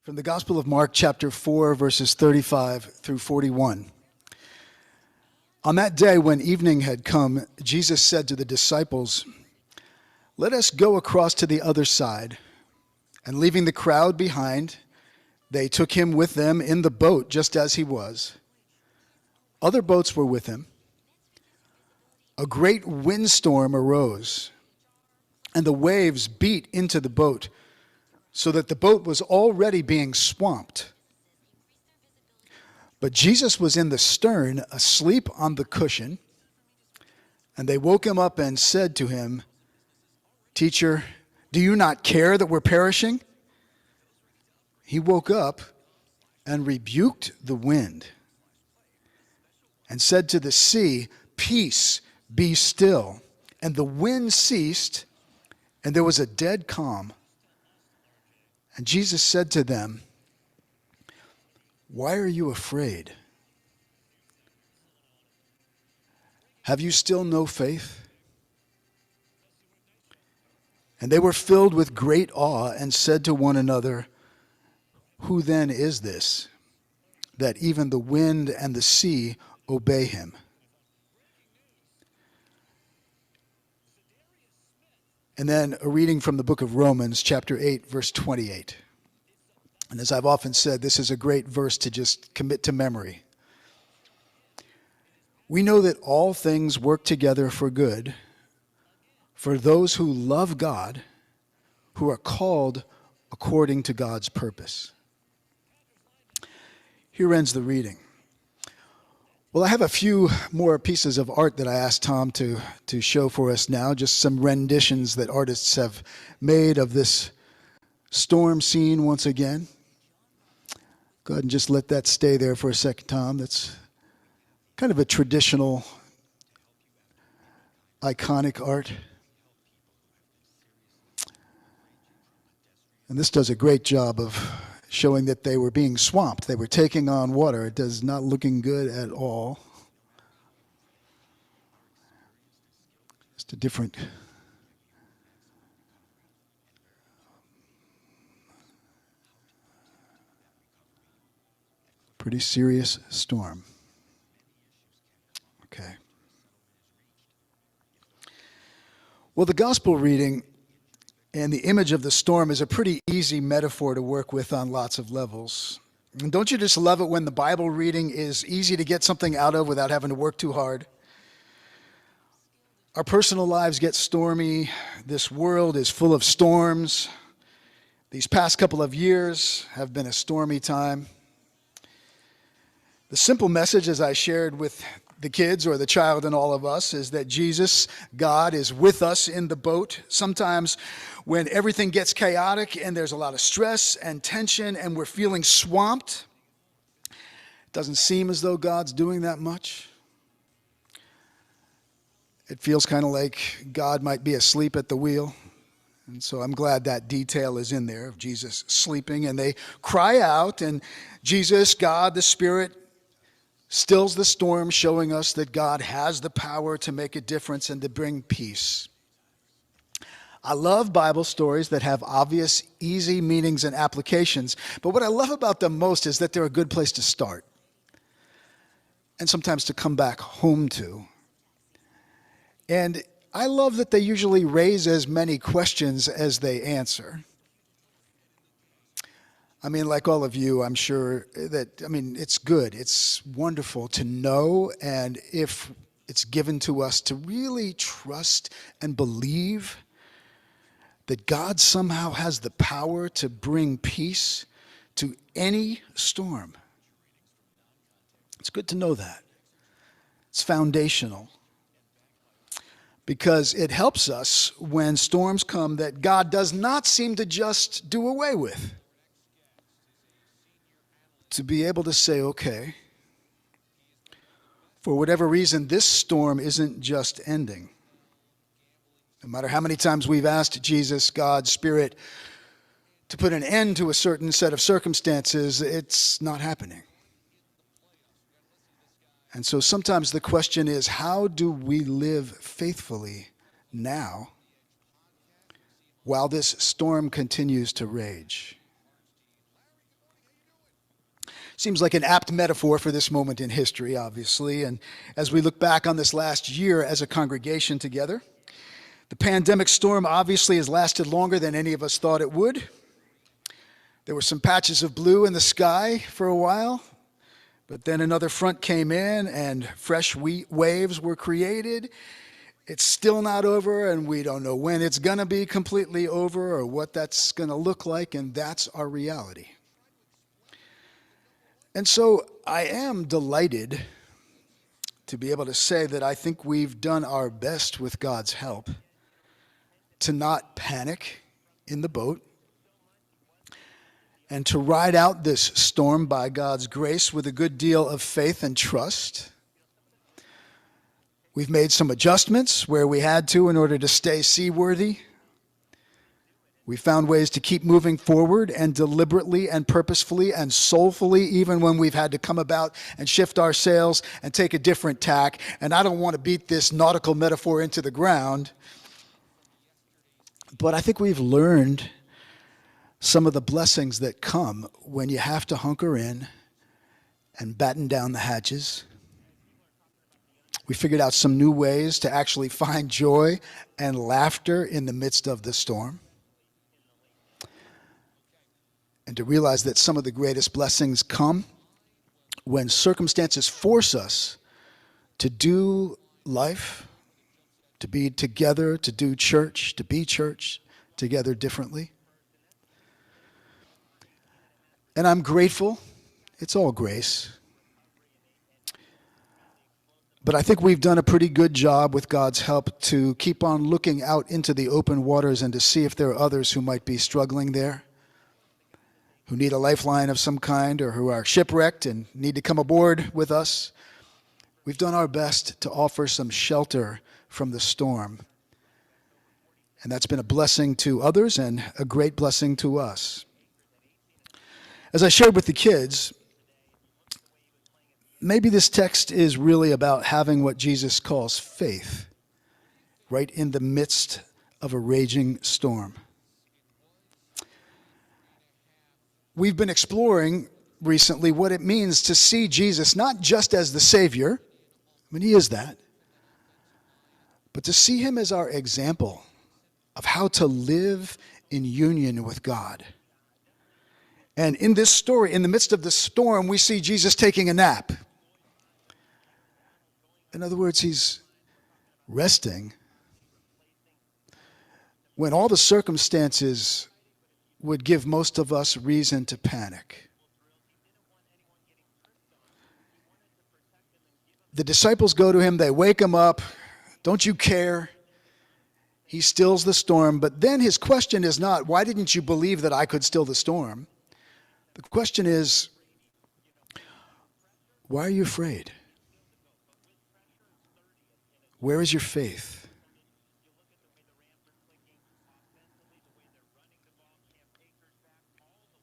From the Gospel of Mark, chapter 4, verses 35 through 41. On that day when evening had come, Jesus said to the disciples, "Let us go across to the other side." And leaving the crowd behind, they took him with them in the boat just as he was. Other boats were with him. A great windstorm arose, and the waves beat into the boat, so that the boat was already being swamped. But Jesus was in the stern, asleep on the cushion, and they woke him up and said to him, "Teacher, do you not care that we're perishing?" He woke up and rebuked the wind and said to the sea, "Peace, be still." And the wind ceased, and there was a dead calm. And Jesus said to them, "Why are you afraid? Have you still no faith?" And they were filled with great awe and said to one another, "Who then is this, that even the wind and the sea obey him?" And then a reading from the book of Romans, chapter 8, verse 28. And as I've often said, this is a great verse to just commit to memory. "We know that all things work together for good for those who love God, who are called according to God's purpose." Here ends the reading. Well, I have a few more pieces of art that I asked Tom to show for us now, just some renditions that artists have made of this storm scene once again. Go ahead and just let that stay there for a second, Tom. That's kind of a traditional, iconic art. And this does a great job of showing that they were being swamped. They were taking on water. It does not looking good at all. Just a different pretty serious storm. Okay. Well, the gospel reading and the image of the storm is a pretty easy metaphor to work with on lots of levels. And don't you just love it when the Bible reading is easy to get something out of without having to work too hard? Our personal lives get stormy. This world is full of storms. These past couple of years have been a stormy time. The simple message, as I shared with the kids or the child in all of us, is that Jesus, God, is with us in the boat. Sometimes when everything gets chaotic and there's a lot of stress and tension and we're feeling swamped, it doesn't seem as though God's doing that much. It feels kind of like God might be asleep at the wheel. And so I'm glad that detail is in there of Jesus sleeping. And they cry out, and Jesus, God, the Spirit, stills the storm, showing us that God has the power to make a difference and to bring peace. I love Bible stories that have obvious, easy meanings and applications, but what I love about them most is that they're a good place to start and sometimes to come back home to. And I love that they usually raise as many questions as they answer. I mean, like all of you, I'm sure that, it's good. It's wonderful to know, and if it's given to us to really trust and believe that God somehow has the power to bring peace to any storm. It's good to know that. It's foundational, because it helps us when storms come that God does not seem to just do away with. To be able to say, okay, for whatever reason, this storm isn't just ending. No matter how many times we've asked Jesus, God, Spirit, to put an end to a certain set of circumstances, it's not happening. And so sometimes the question is, how do we live faithfully now while this storm continues to rage? Seems like an apt metaphor for this moment in history, obviously. And as we look back on this last year as a congregation together, the pandemic storm obviously has lasted longer than any of us thought it would. There were some patches of blue in the sky for a while, but then another front came in and fresh waves were created. It's still not over, and we don't know when it's going to be completely over or what that's going to look like, and that's our reality. And so I am delighted to be able to say that I think we've done our best with God's help to not panic in the boat and to ride out this storm by God's grace with a good deal of faith and trust. We've made some adjustments where we had to in order to stay seaworthy. We found ways to keep moving forward and deliberately and purposefully and soulfully, even when we've had to come about and shift our sails and take a different tack. And I don't want to beat this nautical metaphor into the ground, but I think we've learned some of the blessings that come when you have to hunker in and batten down the hatches. We figured out some new ways to actually find joy and laughter in the midst of the storm. And to realize that some of the greatest blessings come when circumstances force us to do life, to be together, to do church, to be church together differently. And I'm grateful. It's all grace. But I think we've done a pretty good job with God's help to keep on looking out into the open waters and to see if there are others who might be struggling there, who need a lifeline of some kind, or who are shipwrecked and need to come aboard with us. We've done our best to offer some shelter from the storm. And that's been a blessing to others and a great blessing to us. As I shared with the kids, maybe this text is really about having what Jesus calls faith, right in the midst of a raging storm. We've been exploring recently what it means to see Jesus not just as the Savior, I mean, he is that, but to see him as our example of how to live in union with God. And in this story, in the midst of the storm, we see Jesus taking a nap. In other words, he's resting when all the circumstances would give most of us reason to panic. The disciples go to him, they wake him up. Don't you care? He stills the storm. But then his question is not, why didn't you believe that I could still the storm? The question is, why are you afraid? Where is your faith?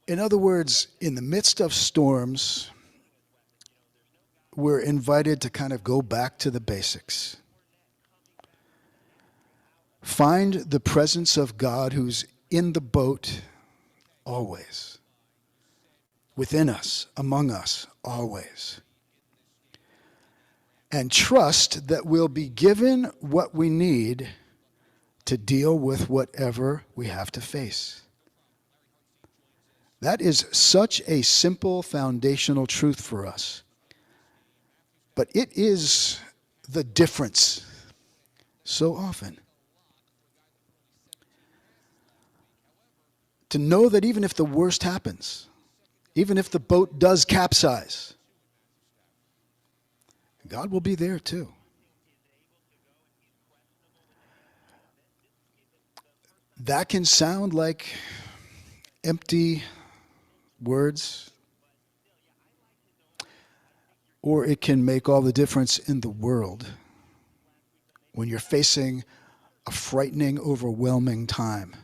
In other words, in the midst of storms, we're invited to kind of go back to the basics. Find the presence of God who's in the boat always. Within us, among us, always. And trust that we'll be given what we need to deal with whatever we have to face. That is such a simple foundational truth for us. But it is the difference so often. To know that even if the worst happens, even if the boat does capsize, God will be there too. That can sound like empty words, or it can make all the difference in the world when you're facing a frightening, overwhelming time.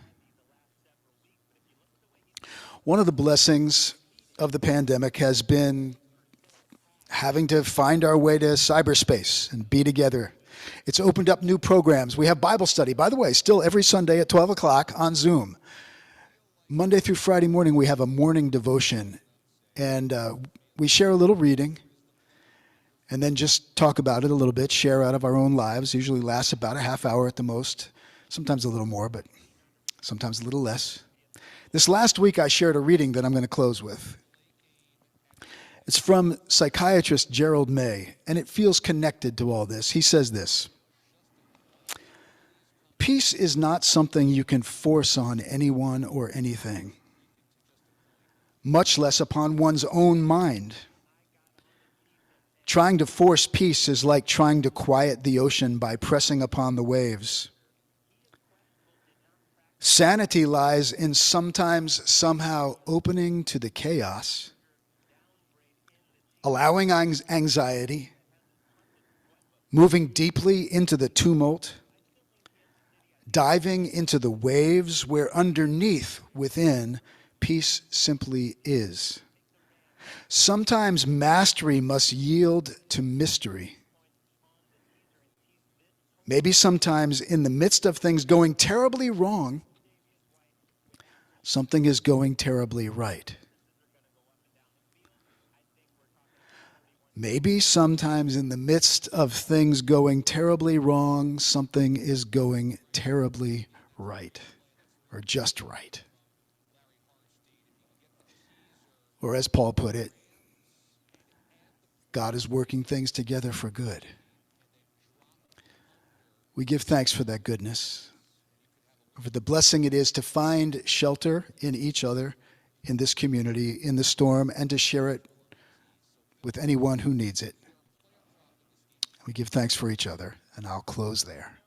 One of the blessings of the pandemic has been having to find our way to cyberspace and be together. It's opened up new programs. We have Bible study, by the way, still every Sunday at 12 o'clock on Zoom. Monday through Friday morning, we have a morning devotion. And we share a little reading and then just talk about it a little bit, share out of our own lives. Usually lasts about a half hour at the most, sometimes a little more, but sometimes a little less. This last week I shared a reading that I'm going to close with. It's from psychiatrist Gerald May, and it feels connected to all this. He says this: peace is not something you can force on anyone or anything, much less upon one's own mind. Trying to force peace is like trying to quiet the ocean by pressing upon the waves. Sanity lies in sometimes somehow opening to the chaos, allowing anxiety, moving deeply into the tumult, diving into the waves where underneath, within, peace simply is. Sometimes mastery must yield to mystery. Maybe sometimes in the midst of things going terribly wrong, something is going terribly right. Maybe sometimes in the midst of things going terribly wrong, something is going terribly right, or just right. Or as Paul put it, God is working things together for good. We give thanks for that goodness, for the blessing it is to find shelter in each other, in this community, in the storm, and to share it with anyone who needs it. We give thanks for each other, and I'll close there.